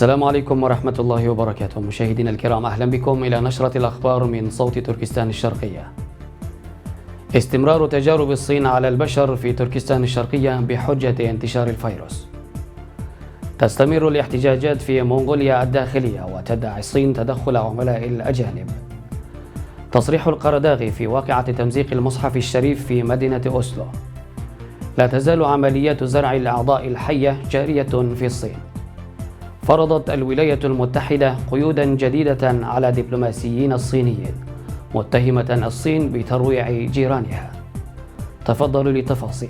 السلام عليكم ورحمة الله وبركاته. مشاهدينا الكرام، أهلا بكم إلى نشرة الأخبار من صوت تركستان الشرقية. استمرار تجارب الصين على البشر في تركستان الشرقية بحجة انتشار الفيروس. تستمر الاحتجاجات في مونغوليا الداخلية وتدعي الصين تدخل عملاء الأجانب. تصريح القرداغي في واقعة تمزيق المصحف الشريف في مدينة أوسلو. لا تزال عمليات زرع الأعضاء الحية جارية في الصين. فرضت الولايات المتحدة قيودا جديدة على دبلوماسيين الصينيين، متهمة الصين بترويع جيرانها. تفضلوا للتفاصيل.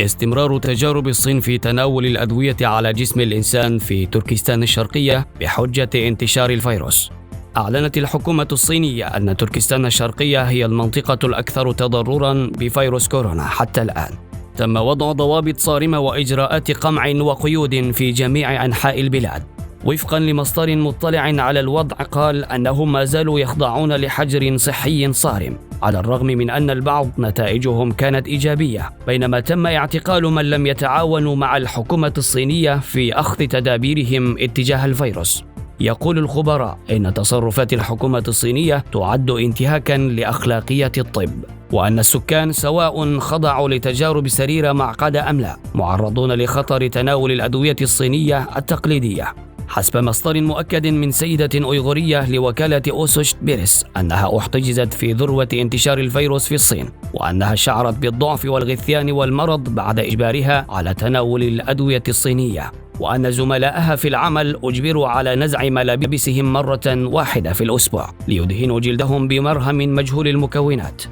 استمرار تجارب الصين في تناول الأدوية على جسم الإنسان في تركستان الشرقية بحجة انتشار الفيروس. أعلنت الحكومة الصينية أن تركستان الشرقية هي المنطقة الأكثر تضرراً بفيروس كورونا حتى الآن. تم وضع ضوابط صارمة وإجراءات قمع وقيود في جميع أنحاء البلاد. وفقاً لمصدر مطلع على الوضع، قال أنهم ما زالوا يخضعون لحجر صحي صارم، على الرغم من أن البعض نتائجهم كانت إيجابية، بينما تم اعتقال من لم يتعاونوا مع الحكومة الصينية في أخذ تدابيرهم اتجاه الفيروس. يقول الخبراء إن تصرفات الحكومة الصينية تعد انتهاكاً لأخلاقية الطب، وأن السكان سواء خضعوا لتجارب سريرة معقدة أم لا معرضون لخطر تناول الأدوية الصينية التقليدية. حسب مصدر مؤكد من سيدة أيغورية لوكالة أوسوشت بيرس أنها احتجزت في ذروة انتشار الفيروس في الصين، وأنها شعرت بالضعف والغثيان والمرض بعد إجبارها على تناول الأدوية الصينية، وأن زملائها في العمل أجبروا على نزع ملابسهم مرة واحدة في الأسبوع ليدهنوا جلدهم بمرهم مجهول المكونات.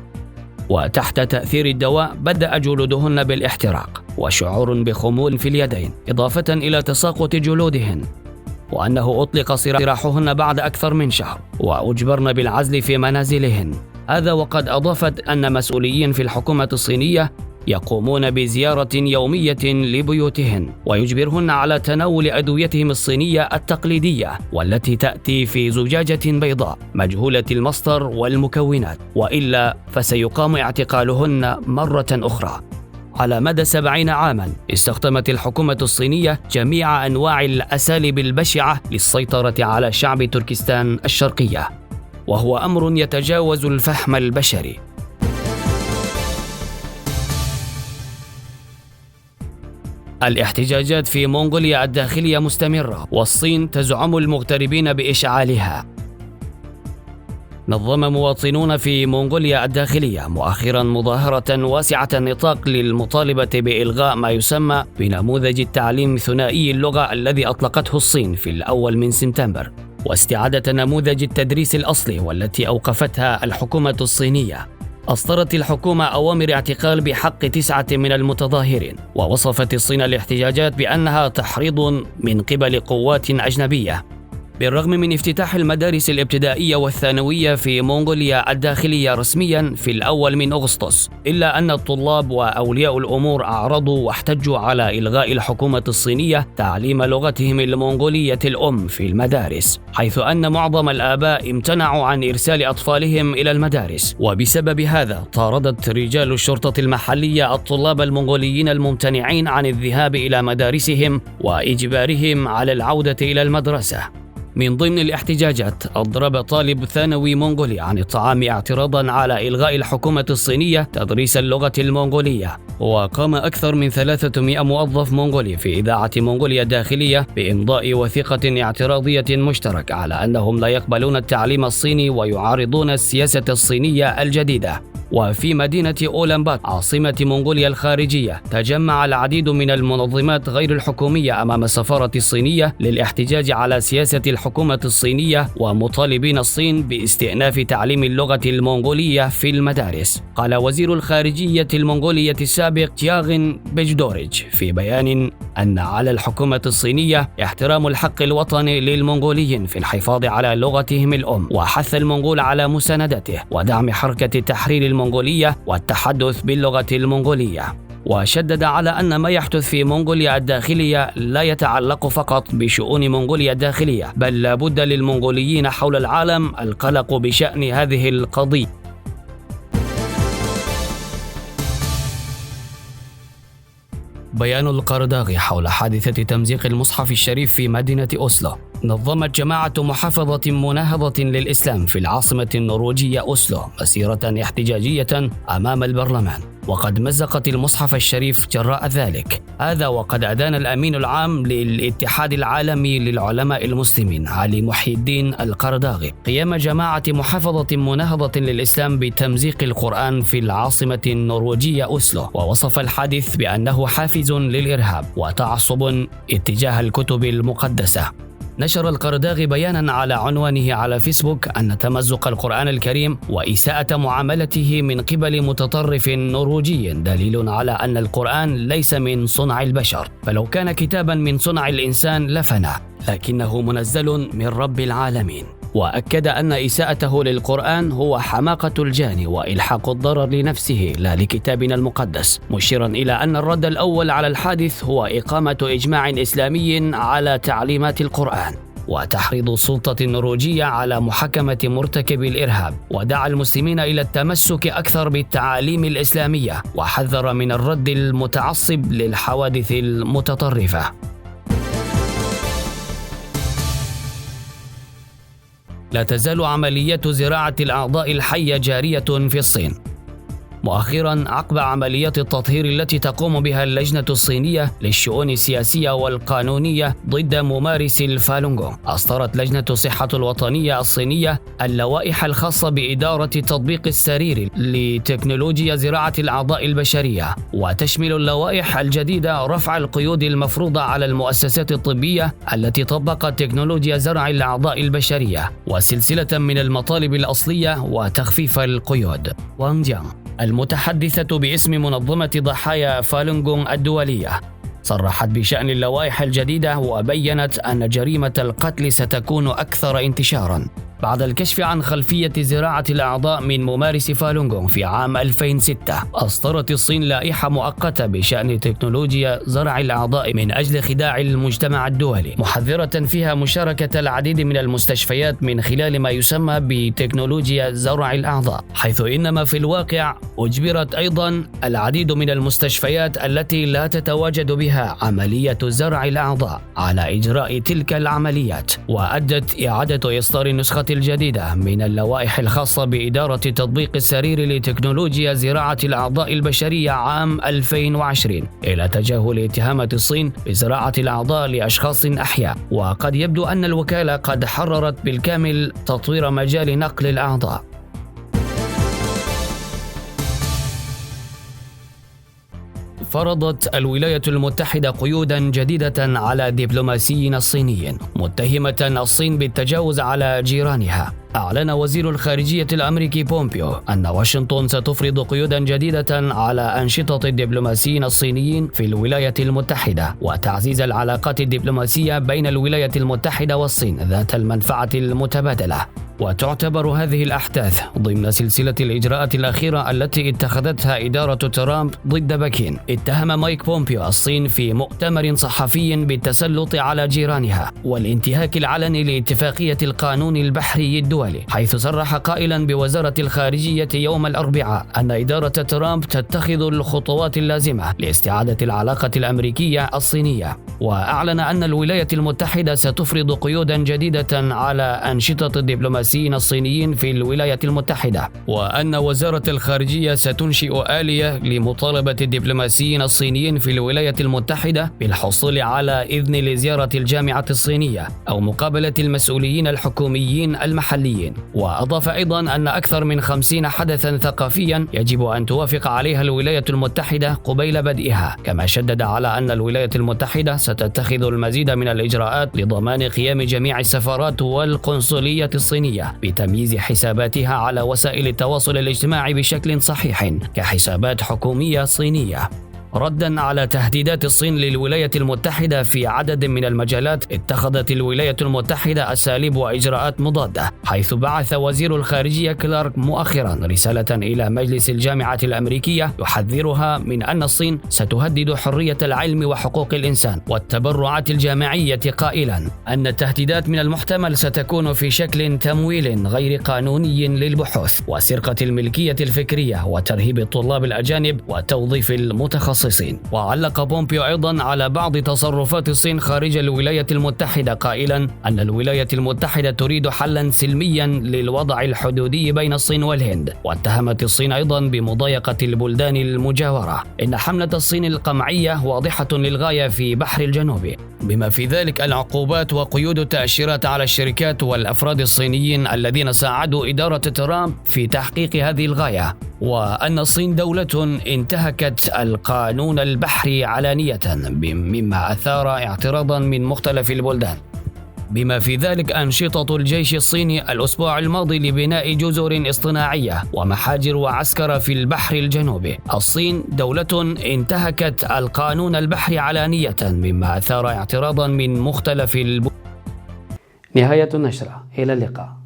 وتحت تأثير الدواء بدأ جلودهن بالاحتراق وشعور بخمول في اليدين، إضافة إلى تساقط جلودهن، وأنه أطلق سراحهن بعد أكثر من شهر وأجبرن بالعزل في منازلهن. هذا وقد أضافت أن مسؤولين في الحكومة الصينية يقومون بزيارة يومية لبيوتهن ويجبرهن على تناول أدويتهم الصينية التقليدية، والتي تأتي في زجاجة بيضاء مجهولة المصدر والمكونات، وإلا فسيقام اعتقالهن مرة أخرى. على مدى 70 عاماً استخدمت الحكومة الصينية جميع أنواع الأساليب البشعة للسيطرة على شعب تركستان الشرقية، وهو أمر يتجاوز الفهم البشري. الاحتجاجات في مونغوليا الداخلية مستمرة، والصين تزعم المغتربين بإشعالها. نظم مواطنون في مونغوليا الداخلية مؤخرا مظاهرة واسعة النطاق للمطالبة بإلغاء ما يسمى بنموذج التعليم ثنائي اللغة الذي أطلقته الصين في الأول من سبتمبر، واستعادة نموذج التدريس الأصلي والتي أوقفتها الحكومة الصينية. أصدرت الحكومة أوامر اعتقال بحق 9 من المتظاهرين، ووصفت الصين الاحتجاجات بأنها تحريض من قبل قوات أجنبية. بالرغم من افتتاح المدارس الابتدائية والثانوية في مونغوليا الداخلية رسميا في الأول من أغسطس، إلا أن الطلاب وأولياء الأمور أعرضوا واحتجوا على إلغاء الحكومة الصينية تعليم لغتهم المونغولية الأم في المدارس، حيث أن معظم الآباء امتنعوا عن إرسال أطفالهم إلى المدارس. وبسبب هذا طاردت رجال الشرطة المحلية الطلاب المونغوليين الممتنعين عن الذهاب إلى مدارسهم وإجبارهم على العودة إلى المدرسة. من ضمن الاحتجاجات أضرب طالب ثانوي مونغولي عن الطعام اعتراضا على إلغاء الحكومة الصينية تدريس اللغة المونغولية. وقام أكثر من 300 موظف مونغولي في إذاعة مونغوليا الداخلية بإمضاء وثيقة اعتراضية مشتركة على أنهم لا يقبلون التعليم الصيني ويعارضون السياسة الصينية الجديدة. وفي مدينة أولانبات عاصمة مونغوليا الخارجية تجمع العديد من المنظمات غير الحكومية أمام السفارة الصينية للاحتجاج على سياسة الحكومة الصينية ومطالبين الصين باستئناف تعليم اللغة المونغولية في المدارس. قال وزير الخارجية المونغولية السابق تياغين بيجدوريج في بيان أن على الحكومة الصينية احترام الحق الوطني للمونغوليين في الحفاظ على لغتهم الأم، وحث المونغول على مساندته ودعم حركة التحرير المونغولية والتحدث باللغة المونغولية. وشدد على أن ما يحدث في مونغوليا الداخلية لا يتعلق فقط بشؤون مونغوليا الداخلية، بل لابد للمونغوليين حول العالم القلق بشأن هذه القضية. بيان القرداغي حول حادثة تمزيق المصحف الشريف في مدينة أوسلو. نظمت جماعة محافظة مناهضة للإسلام في العاصمة النرويجية أوسلو مسيرة احتجاجية أمام البرلمان، وقد مزقت المصحف الشريف جراء ذلك. هذا وقد أدان الأمين العام للاتحاد العالمي للعلماء المسلمين علي محي الدين القرداغي قيام جماعة محافظة مناهضة للإسلام بتمزيق القرآن في العاصمة النرويجية أوسلو، ووصف الحادث بأنه حافز للإرهاب وتعصب اتجاه الكتب المقدسة. نشر القرداغي بيانا على عنوانه على فيسبوك أن تمزق القرآن الكريم وإساءة معاملته من قبل متطرف نرويجي دليل على أن القرآن ليس من صنع البشر، فلو كان كتابا من صنع الإنسان لفنى، لكنه منزل من رب العالمين. وأكد أن إساءته للقرآن هو حماقة الجاني وإلحاق الضرر لنفسه لا لكتابنا المقدس، مشيرا إلى أن الرد الأول على الحادث هو إقامة إجماع إسلامي على تعليمات القرآن وتحريض السلطة النرويجية على محاكمة مرتكب الإرهاب، ودعا المسلمين إلى التمسك أكثر بالتعاليم الإسلامية وحذر من الرد المتعصب للحوادث المتطرفة. لا تزال عمليات زراعة الأعضاء الحية جارية في الصين. مؤخرا عقب عمليات التطهير التي تقوم بها اللجنة الصينية للشؤون السياسية والقانونية ضد ممارس الفالونغونغ، أصدرت لجنة الصحة الوطنية الصينية اللوائح الخاصة بإدارة تطبيق السرير لتكنولوجيا زراعة الأعضاء البشرية، وتشمل اللوائح الجديدة رفع القيود المفروضة على المؤسسات الطبية التي طبقت تكنولوجيا زرع الأعضاء البشرية، وسلسلة من المطالب الأصلية وتخفيف القيود. وانغ جيانغ المتحدثة باسم منظمة ضحايا فالونغونغ الدولية صرحت بشأن اللوائح الجديدة وبيّنت أن جريمة القتل ستكون أكثر انتشاراً بعد الكشف عن خلفية زراعة الأعضاء من ممارس فالونغونغ في عام 2006. أصدرت الصين لائحة مؤقتة بشأن تكنولوجيا زرع الأعضاء من أجل خداع المجتمع الدولي، محذرة فيها مشاركة العديد من المستشفيات من خلال ما يسمى بتكنولوجيا زرع الأعضاء، حيث إنما في الواقع أجبرت أيضا العديد من المستشفيات التي لا تتواجد بها عملية زرع الأعضاء على إجراء تلك العمليات، وأدت إعادة إصدار النسخة الجديدة من اللوائح الخاصة بإدارة تطبيق السرير لتكنولوجيا زراعة الأعضاء البشرية عام 2020 إلى تجاهل اتهامات الصين بزراعة الأعضاء لأشخاص أحياء. وقد يبدو أن الوكالة قد حررت بالكامل تطوير مجال نقل الأعضاء. فرضت الولايات المتحدة قيوداً جديدة على دبلوماسيين الصينيين، متهمة الصين بالتجاوز على جيرانها. أعلن وزير الخارجية الأمريكي بومبيو أن واشنطن ستفرض قيوداً جديدة على أنشطة الدبلوماسيين الصينيين في الولايات المتحدة، وتعزيز العلاقات الدبلوماسية بين الولايات المتحدة والصين ذات المنفعة المتبادلة. وتعتبر هذه الأحداث ضمن سلسلة الإجراءات الأخيرة التي اتخذتها إدارة ترامب ضد بكين. اتهم مايك بومبيو الصين في مؤتمر صحفي بالتسلط على جيرانها والانتهاك العلني لاتفاقية القانون البحري الدولي، حيث صرح قائلا بوزارة الخارجية يوم الأربعاء أن إدارة ترامب تتخذ الخطوات اللازمة لاستعادة العلاقة الأمريكية الصينية. وأعلن أن الولايات المتحدة ستفرض قيودا جديدة على أنشطة الدبلوماسيين الصينيين في الولايات المتحدة، وأن وزارة الخارجية ستنشئ آلية لمطالبة الدبلوماسيين الصينيين في الولايات المتحدة بالحصول على إذن لزيارة الجامعة الصينية أو مقابلة المسؤولين الحكوميين المحليين. وأضاف أيضا أن أكثر من 50 حدثا ثقافيا يجب أن توافق عليها الولايات المتحدة قبيل بدئها، كما شدد على أن الولايات المتحدة ستتخذ المزيد من الإجراءات لضمان قيام جميع السفارات والقنصلية الصينية بتمييز حساباتها على وسائل التواصل الاجتماعي بشكل صحيح كحسابات حكومية صينية. ردا على تهديدات الصين للولايات المتحدة في عدد من المجالات، اتخذت الولايات المتحدة أساليب وإجراءات مضادة، حيث بعث وزير الخارجية كلارك مؤخرا رسالة إلى مجلس الجامعة الأمريكية يحذرها من أن الصين ستهدد حرية العلم وحقوق الإنسان والتبرعات الجامعية، قائلا أن التهديدات من المحتمل ستكون في شكل تمويل غير قانوني للبحوث وسرقة الملكية الفكرية وترهيب الطلاب الأجانب وتوظيف المتخصصين. المتخصصين. وعلق بومبيو أيضا على بعض تصرفات الصين خارج الولايات المتحدة قائلا أن الولايات المتحدة تريد حلا سلميا للوضع الحدودي بين الصين والهند، واتهمت الصين أيضا بمضايقة البلدان المجاورة. إن حملة الصين القمعية واضحة للغاية في بحر الجنوب، بما في ذلك العقوبات وقيود التأشيرات على الشركات والأفراد الصينيين الذين ساعدوا إدارة ترامب في تحقيق هذه الغاية، وأن الصين دولة انتهكت القانون البحري علانية، مما أثار اعتراضا من مختلف البلدان، بما في ذلك أنشطة الجيش الصيني الأسبوع الماضي لبناء جزر اصطناعية ومحاجر وعسكر في البحر الجنوبي. الصين دولة انتهكت القانون البحري علانية، مما أثار اعتراضا من مختلف نهاية النشرة، إلى اللقاء.